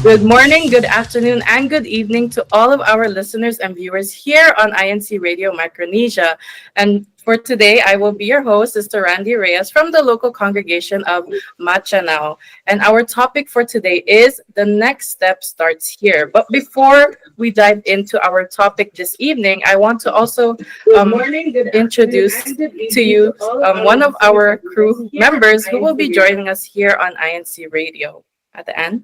Good morning, good afternoon, and good evening to all of our listeners and viewers here on INCRadio Micronesia. And for today, I will be your host, Sister Randy Reyes from the local congregation of Machanao. And our topic for today is the next step starts here. But before we dive into our topic this evening, I want to also introduce to you one of our crew members who will be joining us here on INC Radio at the end.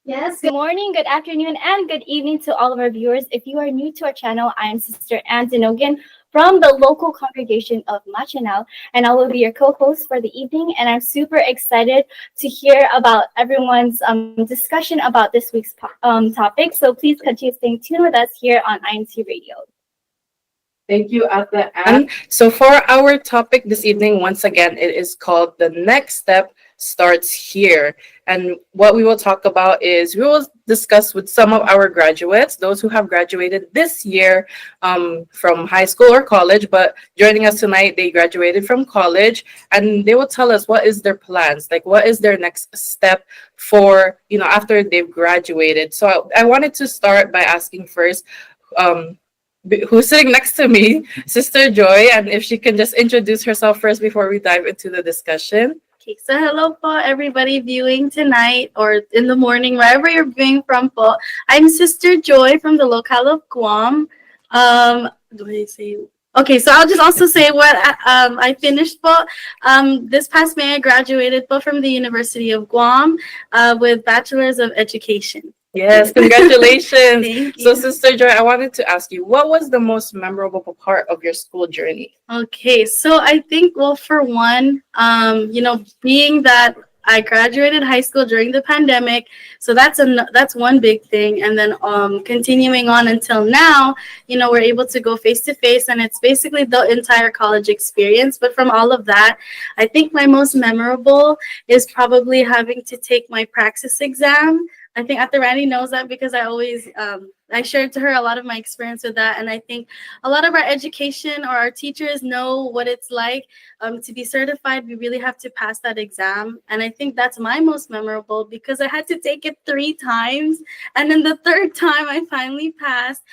Yes, good morning, good afternoon, and good evening to all of our viewers. If you are new to our channel, I am Sister Ann Zinogan from the local congregation of Machanao, and I will be your co-host for the evening. And I'm super excited to hear about everyone's discussion about this week's topic. So please continue staying tuned with us here on INC Radio. Thank you, Ate Anne. So for our topic this evening, once again, it is called The Next Step Starts Here. And what we will talk about is we will discuss with some of our graduates, those who have graduated this year from high school or college, but joining us tonight, they graduated from college, and they will tell us what is their plans, like what is their next step for, after they've graduated. So I wanted to start by asking first, who's sitting next to me, Sister Joy, and if she can just introduce herself first before we dive into the discussion. Okay, so hello po everybody viewing tonight or in the morning, wherever you're viewing from po. I'm Sister Joy from the locale of Guam. Do I say? Okay, so I'll just also say what I finished po. This past May I graduated po from the University of Guam with Bachelor's of Education. Yes, congratulations. Thank you. So, Sister Joy, I wanted to ask you, what was the most memorable part of your school journey? Okay, so I think, well, for one, being that I graduated high school during the pandemic, so that's one big thing, and then continuing on until now, we're able to go face to face, and it's basically the entire college experience. But from all of that, I think my most memorable is probably having to take my praxis exam. I think Ate Randy knows that because I always I shared to her a lot of my experience with that, and I think a lot of our education or our teachers know what it's like to be certified. We really have to pass that exam, and I think that's my most memorable because I had to take it 3 times, and then the third time I finally passed,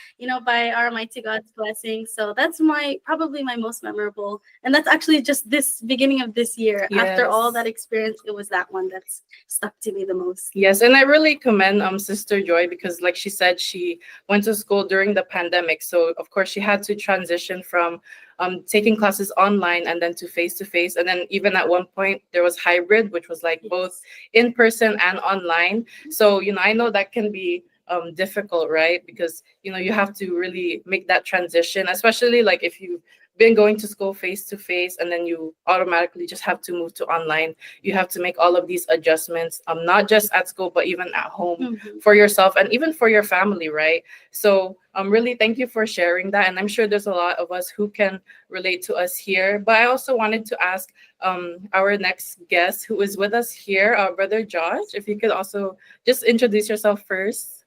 by our Almighty God's blessing. So that's probably my most memorable, and that's actually just this beginning of this year. Yes. After all that experience, it was that one that's stuck to me the most. Yes, and I really commend Sister Joy because, like she said, she went to school during the pandemic. So, of course, she had to transition from taking classes online and then to face. And then even at one point, there was hybrid, which was like both in person and online. So, I know that can be difficult, right? Because, you have to really make that transition, especially like if you've been going to school face to face and then you automatically just have to move to online. You have to make all of these adjustments, not just at school, but even at home for yourself and even for your family, right? So really thank you for sharing that. And I'm sure there's a lot of us who can relate to us here. But I also wanted to ask our next guest who is with us here, Brother Josh, if you could also just introduce yourself first.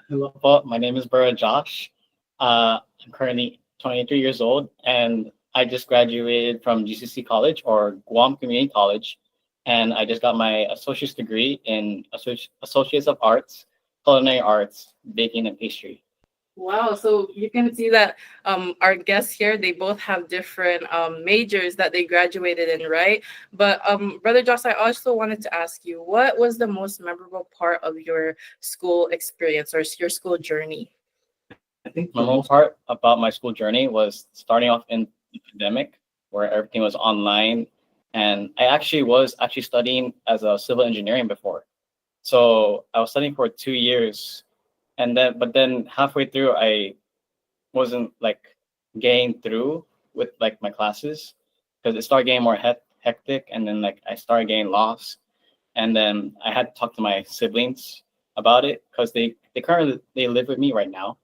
Hello po, my name is Brother Josh. I'm currently 23 years old, and I just graduated from GCC College or Guam Community College, and I just got my associate's degree in Associates of Arts, Culinary Arts, Baking and Pastry. Wow, so you can see that our guests here, they both have different majors that they graduated in, right? But Brother Josh, I also wanted to ask you, what was the most memorable part of your school experience or your school journey? I think the most part about my school journey was starting off in the pandemic, where everything was online, and I was studying as a civil engineering before. So I was studying for 2 years, but then halfway through, I wasn't like getting through with like my classes because it started getting more hectic, and then like I started getting lost, and then I had to talk to my siblings about it because they live with me right now,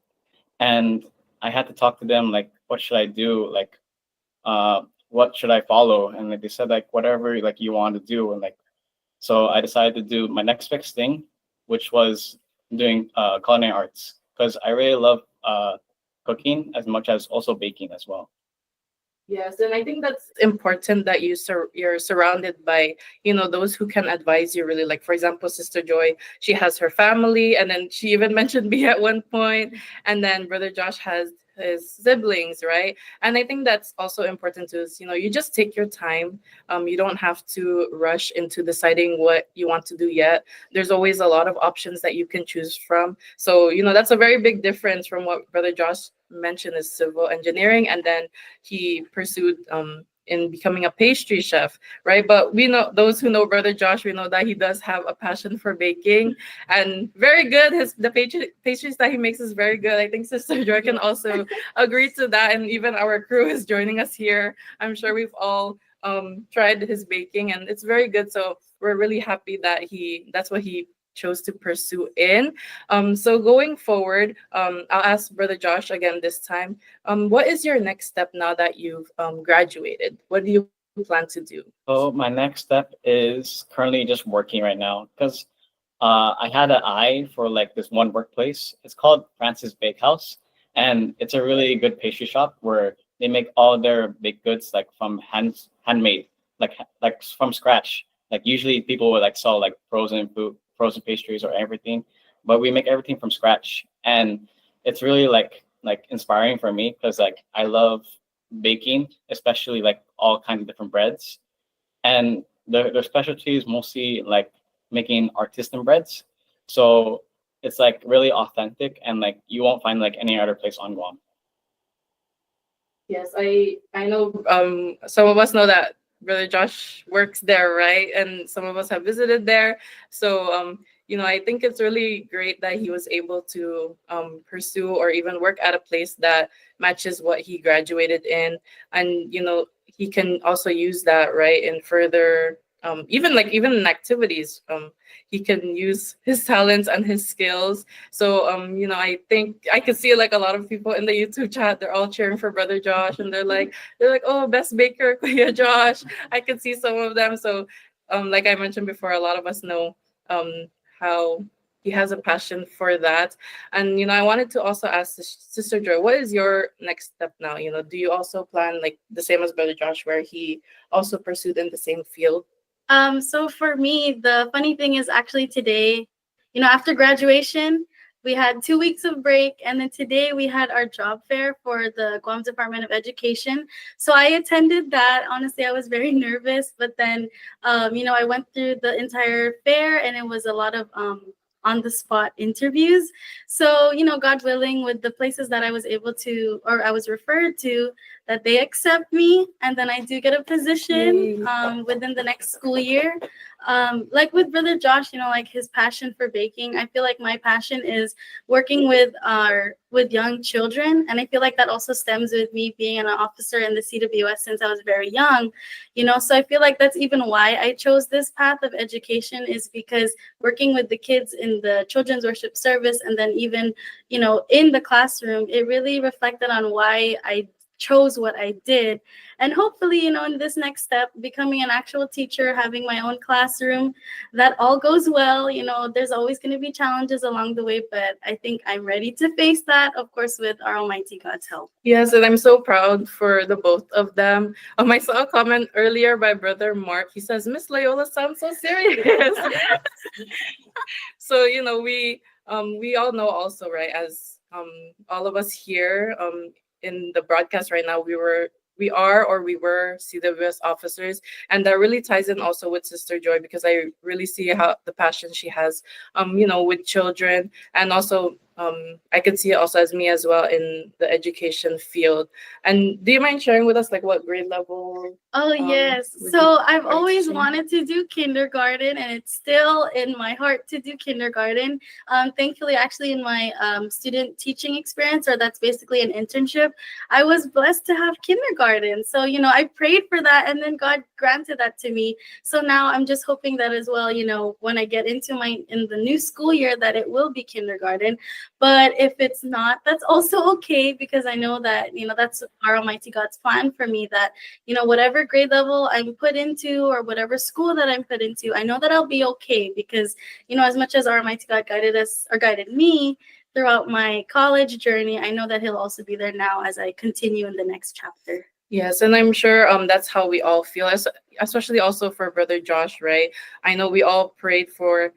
and I had to talk to them like, what should I do, like what should I follow, and like they said like whatever like you want to do, and like so I decided to do my next best thing, which was doing culinary arts because I really love cooking as much as also baking as well. Yes, and I think that's important that you're surrounded by, those who can advise you really. Like for example, Sister Joy, she has her family, and then she even mentioned me at one point, and then Brother Josh has his siblings, right? And I think that's also important too. Is you just take your time. You don't have to rush into deciding what you want to do yet. There's always a lot of options that you can choose from. So that's a very big difference from what Brother Josh mentioned is civil engineering, and then he pursued in becoming a pastry chef, right? But we know, those who know Brother Josh, we know that he does have a passion for baking, and very good. The pastries that he makes is very good. I think Sister Joy can also agree to that, and even our crew is joining us here. I'm sure we've all tried his baking, and it's very good. So we're really happy that that's what he chose to pursue in. So going forward, I'll ask Brother Josh again this time. What is your next step now that you've graduated? What do you plan to do? So my next step is currently just working right now because I had an eye for like this one workplace. It's called Francis Bakehouse, and it's a really good pastry shop where they make all their baked goods like from handmade, like from scratch. Like usually people would like sell like frozen pastries or everything, but we make everything from scratch, and it's really like inspiring for me because like I love baking, especially like all kinds of different breads, and their specialty is mostly like making artisan breads. So it's like really authentic and like you won't find like any other place on Guam. Yes, I know some of us know that Brother Josh works there, right? And some of us have visited there. So I think it's really great that he was able to pursue or even work at a place that matches what he graduated in. And he can also use that, right, in further even in activities. He can use his talents and his skills. So I think I could see like a lot of people in the YouTube chat, they're all cheering for Brother Josh, and they're like, oh, best baker, Kuya Josh. I could see some of them. So like I mentioned before, a lot of us know how he has a passion for that. And I wanted to also ask Sister Joy, what is your next step now? Do you also plan like the same as Brother Josh, where he also pursued in the same field? So for me, the funny thing is actually today, after graduation, we had 2 weeks of break, and then today we had our job fair for the Guam Department of Education. So I attended that. Honestly, I was very nervous, but then, I went through the entire fair, and it was a lot of on the spot interviews. So, God willing, with the places that I was able to, or I was referred to, that they accept me, and then I do get a position within the next school year. Like with Brother Josh, like his passion for baking, I feel like my passion is working with young children, and I feel like that also stems with me being an officer in the CWS since I was very young. So I feel like that's even why I chose this path of education, is because working with the kids in the children's worship service, and then even in the classroom, it really reflected on why I chose what I did. And hopefully, in this next step, becoming an actual teacher, having my own classroom, that all goes well. There's always going to be challenges along the way, but I think I'm ready to face that, of course, with our Almighty God's help. Yes, and I'm so proud for the both of them. I saw a comment earlier by Brother Mark. He says, Miss Loyola sounds so serious. So, we all know also, right, as all of us here in the broadcast right now, we were CWS officers, and that really ties in also with Sister Joy, because I really see how the passion she has with children, and also I could see it also as me as well in the education field. And do you mind sharing with us like what grade level? Oh, yes. So I've always wanted to do kindergarten, and it's still in my heart to do kindergarten. Thankfully, actually, in my student teaching experience, or that's basically an internship, I was blessed to have kindergarten. So, I prayed for that, and then God granted that to me. So now I'm just hoping that as well, when I get in the new school year, that it will be kindergarten. But if it's not, that's also okay, because I know that, that's our Almighty God's plan for me, that, whatever grade level I'm put into, or whatever school that I'm put into, I know that I'll be okay, because, as much as our Almighty God guided me throughout my college journey, I know that He'll also be there now as I continue in the next chapter. Yes, and I'm sure that's how we all feel, especially also for Brother Josh, right? I know we all prayed for,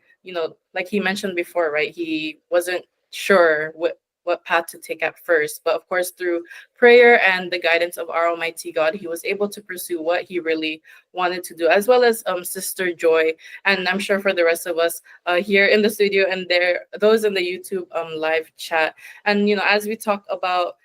like he mentioned before, right? He wasn't sure what path to take at first, but of course through prayer and the guidance of our Almighty God, he was able to pursue what he really wanted to do, as well as Sister Joy, and I'm sure for the rest of us here in the studio and there those in the YouTube live chat. And as we talk about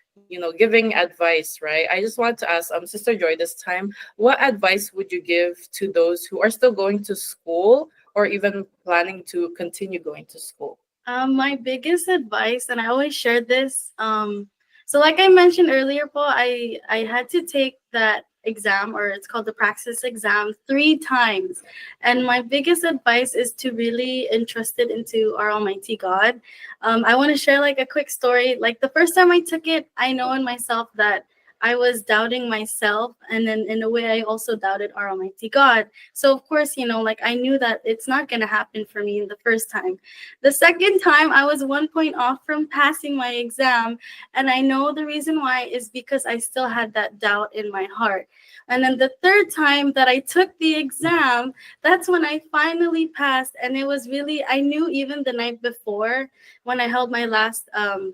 giving advice, right? I just want to ask Sister Joy this time, what advice would you give to those who are still going to school or even planning to continue going to school? My biggest advice, and I always shared this. So like I mentioned earlier, Paul, I had to take that exam, or it's called the praxis exam, 3 times. And my biggest advice is to really entrust it into our Almighty God. I want to share like a quick story. Like the first time I took it, I know in myself that I was doubting myself, and then in a way I also doubted our Almighty God. So of course, like I knew that it's not gonna happen for me in the first time. The second time, I was 1 point off from passing my exam. And I know the reason why is because I still had that doubt in my heart. And then the third time that I took the exam, that's when I finally passed. And it was really, I knew even the night before when I held my last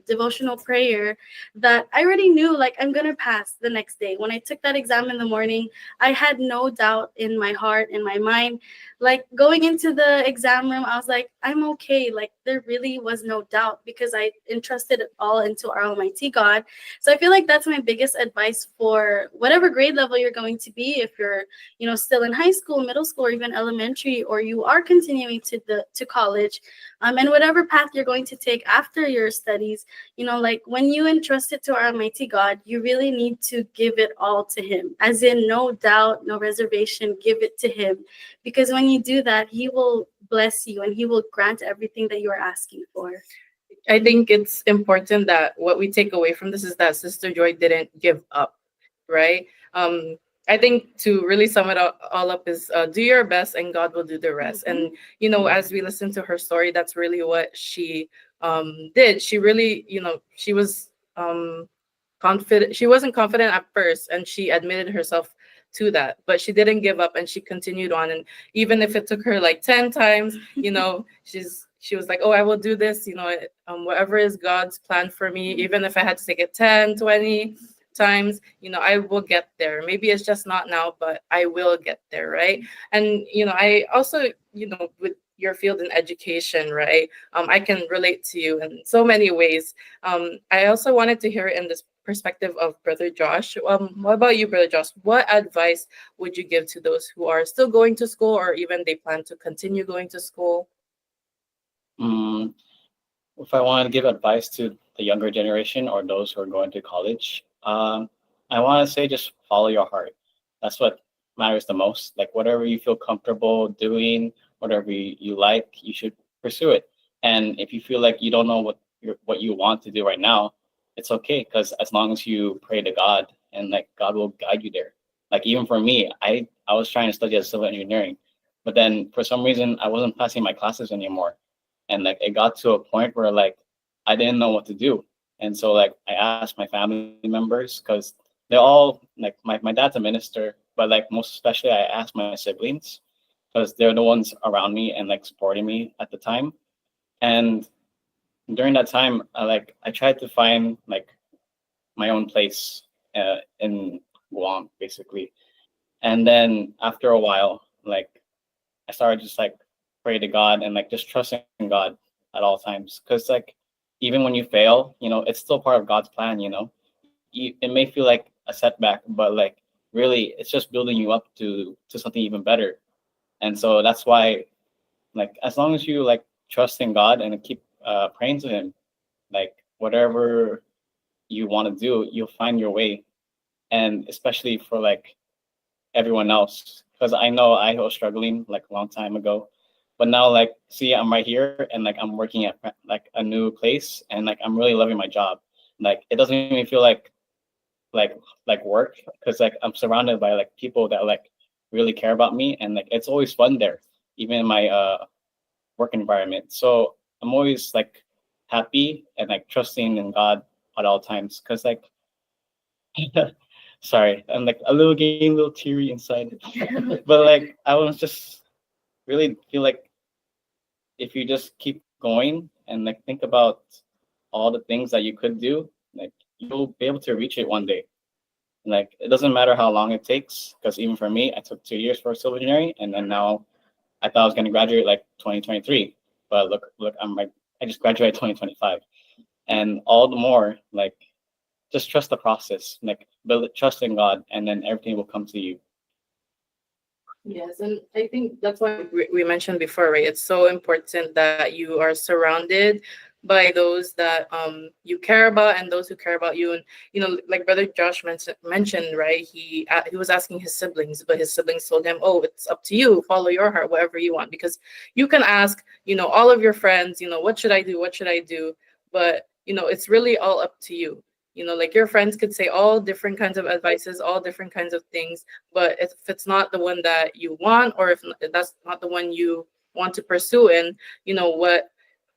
devotional prayer that I already knew, like, I'm going to pass the next day. When I took that exam in the morning, I had no doubt in my heart, in my mind. Like going into the exam room, I was like, I'm okay. Like there really was no doubt because I entrusted it all into our Almighty God. So I feel like that's my biggest advice for whatever grade level you're going to be. If you're, still in high school, middle school, or even elementary, or you are continuing to college, and whatever path you're going to take after your studies, like when you entrust it to our Almighty God, you really need to give it all to Him. As in, no doubt, no reservation, give it to Him. Because when you do that, He will bless you and He will grant everything that you are asking for. I think it's important that what we take away from this is that Sister Joy didn't give up, right? I think to really sum it all up is do your best and God will do the rest. And, as we listen to her story, that's really what she did. She really, she was confident. She wasn't confident at first, and she admitted herself to that, but she didn't give up and she continued on. And even if it took her like 10 times, she was like, oh, I will do this, whatever is God's plan for me, even if I had to take it 10, 20 times, I will get there. Maybe it's just not now, but I will get there, right? And I also, with your field in education, right, I can relate to you in so many ways. I also wanted to hear it in this perspective of Brother Josh. What about you, Brother Josh? What advice would you give to those who are still going to school or even they plan to continue going to school? If I want to give advice to the younger generation or those who are going to college, I want to say just follow your heart. That's what matters the most. Like whatever you feel comfortable doing, whatever you like, you should pursue it. And if you feel like you don't know what you want to do right now, it's okay, because as long as you pray to God and like God will guide you there. Like even for me, I was trying to study as civil engineering, but then for some reason I wasn't passing my classes anymore, and like it got to a point where like I didn't know what to do. And so like I asked my family members, because they're all like my dad's a minister, but like most especially I asked my siblings because they're the ones around me and like supporting me at the time. And during that time, I tried to find like my own place in Guam, basically. And then after a while, like I started just like pray to God and like just trusting God at all times. Because like even when you fail, it's still part of God's plan. It may feel like a setback, but like really, it's just building you up to something even better. And so that's why, like, as long as you like trust in God and keep praying to Him, like whatever you want to do, you'll find your way. And especially for like everyone else, because I know I was struggling like a long time ago, but now like see I'm right here and like I'm working at like a new place and like I'm really loving my job. Like it doesn't even feel like like work, because like I'm surrounded by like people that like really care about me, and like it's always fun there, even in my work environment. So I'm always like happy and like trusting in God at all times, because like Sorry, I'm like a little getting a little teary inside. But like I was just really feel like if you just keep going and like think about all the things that you could do, like you'll be able to reach it one day. Like it doesn't matter how long it takes, because even for me, I took 2 years for civil engineering, and then now I thought I was gonna graduate like 2023, but look, I'm like I just graduated 2025, and all the more like just trust the process, like build trust in God, and then everything will come to you. Yes, and I think that's why we mentioned before, right? It's so important that you are surrounded by those that you care about and those who care about you. And like Brother Josh mentioned, right? He was asking his siblings, but his siblings told him, "Oh, it's up to you. Follow your heart, whatever you want." Because you can ask, all of your friends, what should I do? What should I do? But it's really all up to you. Like your friends could say all different kinds of advices, all different kinds of things, but if it's not the one that you want, or if that's not the one you want to pursue, and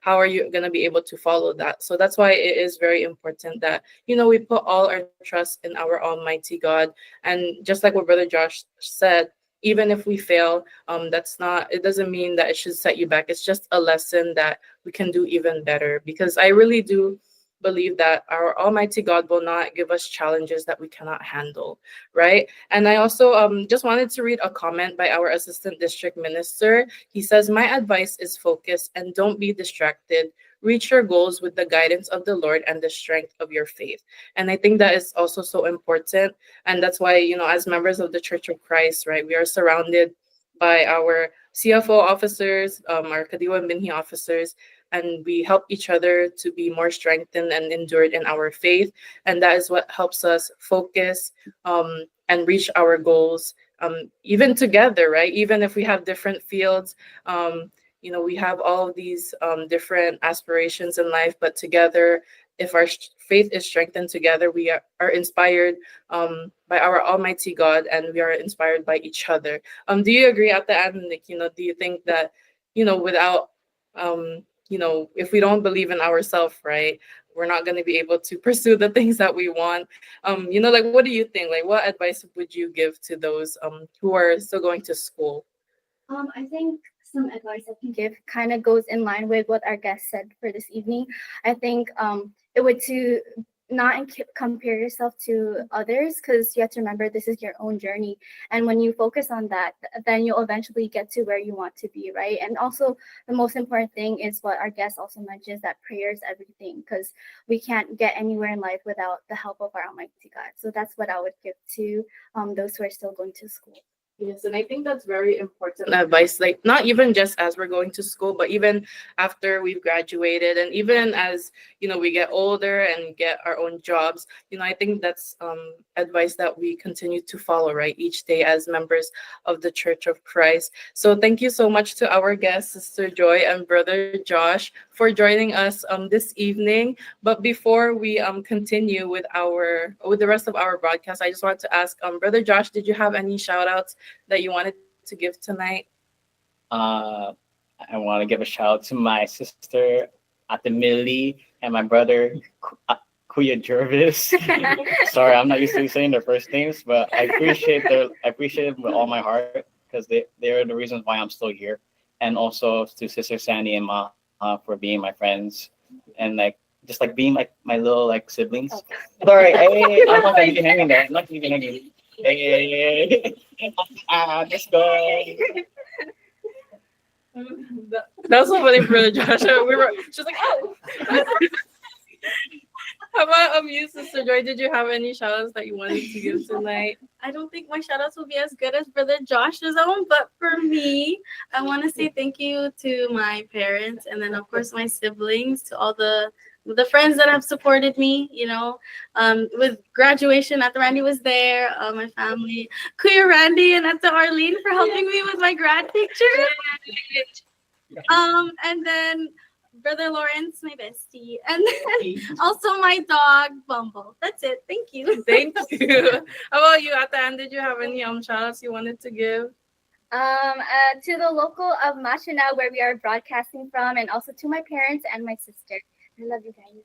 how are you going to be able to follow that? So that's why it is very important that we put all our trust in our almighty God. And just like what Brother Josh said, even if we fail, it doesn't mean that it should set you back. It's just a lesson that we can do even better, because I really do believe that our almighty God will not give us challenges that we cannot handle, right? And I also just wanted to read a comment by our assistant district minister. He says, "My advice is focus and don't be distracted. Reach your goals with the guidance of the Lord and the strength of your faith." And I think that is also so important. And that's why, as members of the Church of Christ, right, we are surrounded by our CFO officers, our Kadiwa and Binhi officers, and we help each other to be more strengthened and endured in our faith. And that is what helps us focus and reach our goals, even together, right? Even if we have different fields, we have all of these different aspirations in life, but together, if our faith is strengthened together, we are inspired by our Almighty God, and we are inspired by each other. Do you agree at the end, Nick? Do you think that, without if we don't believe in ourselves, right, we're not going to be able to pursue the things that we want? Like, what do you think? Like, what advice would you give to those who are still going to school? I think some advice I can give kind of goes in line with what our guest said for this evening. I think it would to not compare yourself to others, because you have to remember this is your own journey, and when you focus on that, then you'll eventually get to where you want to be, right? And also the most important thing is what our guest also mentions, that prayer is everything, because we can't get anywhere in life without the help of our Almighty God. So that's what I would give to those who are still going to school. Yes, and I think that's very important advice. Like, not even just as we're going to school, but even after we've graduated, and even as we get older and get our own jobs. I think that's advice that we continue to follow, right, each day as members of the Church of Christ. So thank you so much to our guests, Sister Joy and Brother Josh, for joining us this evening. But before we continue with the rest of our broadcast, I just want to ask Brother Josh, did you have any shout outs that you wanted to give tonight? I want to give a shout out to my sister Ate Millie and my brother Kuya Jervis. Sorry, I'm not used to saying their first names, but I appreciate them with all my heart, because they are the reasons why I'm still here. And also to Sister Sandy and Ma for being my friends, and like just like being like my little like siblings. Sorry, hey, I'm not leaving hanging there. I'm not leaving hanging. Hey, let's go. That's so funny, Brother Josh. She's like, oh. How about you, Sister Joy? Did you have any shout outs that you wanted to give tonight? I don't think my shout outs will be as good as Brother Josh's own, but for me, I want to say thank you to my parents, and then of course my siblings, to all the friends that have supported me, with graduation. Ate Randy was there, my family, Kuya Randy and Ate Arlene for helping me with my grad picture. And then Brother Lawrence, my bestie, and then also my dog Bumble. That's it. Thank you. Thank you. How about you, Ate Ann? Did you have any shout outs you wanted to give? To the local of Machina, where we are broadcasting from, and also to my parents and my sister. I love you guys.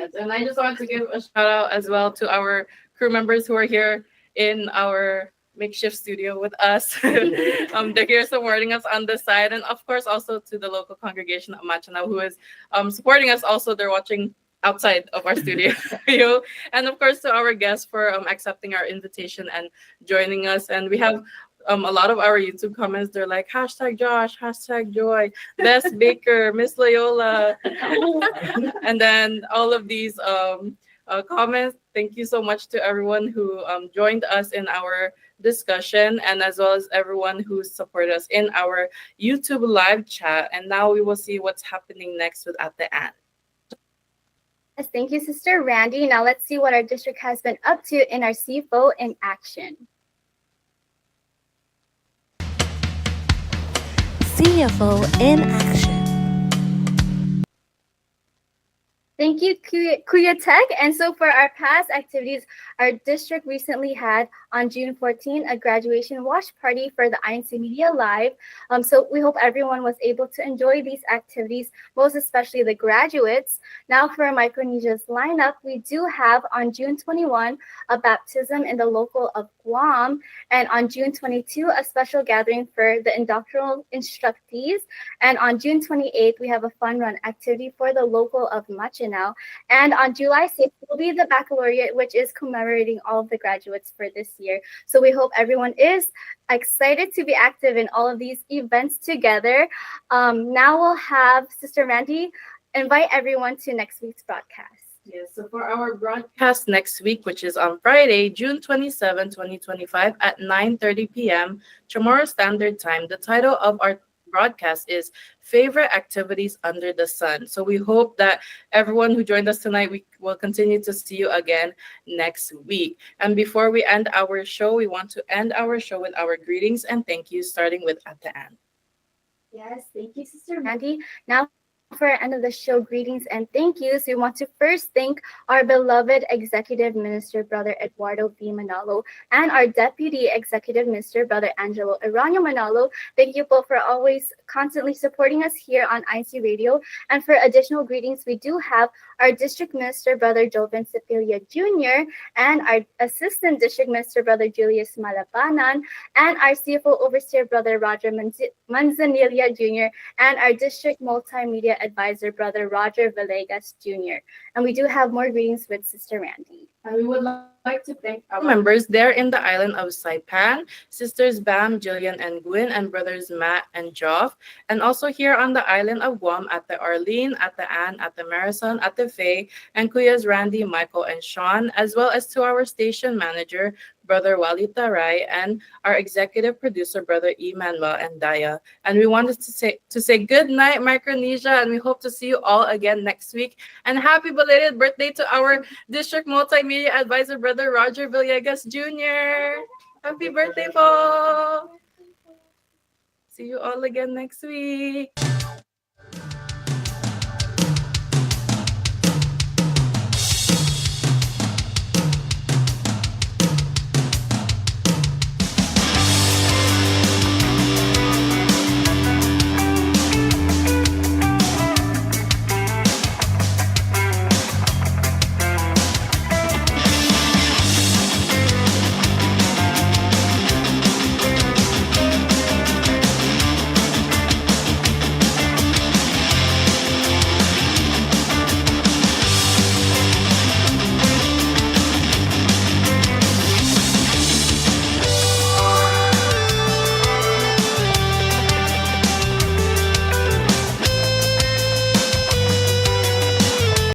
Yes, and I just want to give a shout out as well to our crew members who are here in our makeshift studio with us. They're here supporting us on this side, and of course also to the local congregation of Machanao who is supporting us. Also, they're watching outside of our studio, and of course to our guests for accepting our invitation and joining us. And we have a lot of our YouTube comments. They're like hashtag Josh, hashtag Joy, best baker, Miss Loyola, and then all of these comments. Thank you so much to everyone who joined us in our discussion, and as well as everyone who supported us in our YouTube live chat. And now we will see what's happening next with Ate Ann. Yes, thank you, Sister Randy. Now let's see what our district has been up to in our CFO in action. CFO in action. Thank you, Kuya Tech. And so for our past activities, our district recently had on June 14 a graduation watch party for the INCRadio Live. So we hope everyone was able to enjoy these activities, most especially the graduates. Now for Micronesia's lineup, we do have on June 21 a baptism in the local of Guam, and on June 22 a special gathering for the indoctrinal instructees, and on June 28 we have a fun run activity for the local of Machinao, and on July 6th will be the baccalaureate, which is commemorating all of the graduates for this year. So we hope everyone is excited to be active in all of these events together. Now we'll have Sister Randy invite everyone to next week's broadcast. Yes, so for our broadcast next week, which is on Friday, June 27, 2025 at 9:30 p.m. Chamorro Standard Time, the title of our broadcast is Favorite Activities Under the Sun. So we hope that everyone who joined us tonight, we will continue to see you again next week. And before we end our show, we want to end our show with our greetings and thank you, starting with Ate Ann. Yes, thank you, Sister Randy. Now, for our end of the show, greetings and thank yous. We want to first thank our beloved Executive Minister, Brother Eduardo V. Manalo, and our Deputy Executive Minister, Brother Angelo Aranio Manalo. Thank you both for always constantly supporting us here on INCRadio. And for additional greetings, we do have our District Minister, Brother Joven Cipilia Jr., and our Assistant District Minister, Brother Julius Malabanan, and our CFO Overseer, Brother Roger Manzanilla Jr., and our District Multimedia Advisor, Brother Roger Villegas Jr. And we do have more greetings with Sister Randy. And we would like to thank our members there in the island of Saipan, Sisters Bam, Jillian, and Gwyn, and brothers Matt and Joff. And also here on the island of Guam, at the Arlene, at the Ann, at the Marison, at the Faye, and Kuyas Randy, Michael, and Sean, as well as to our station manager, Brother Wali Taray, and our executive producer, Brother Emmanuel and Daya. And we wanted to say good night, Micronesia, and we hope to see you all again next week. And happy belated birthday to our District Multimedia Advisor, Brother Roger Villegas Jr. Happy birthday, po! See you all again next week.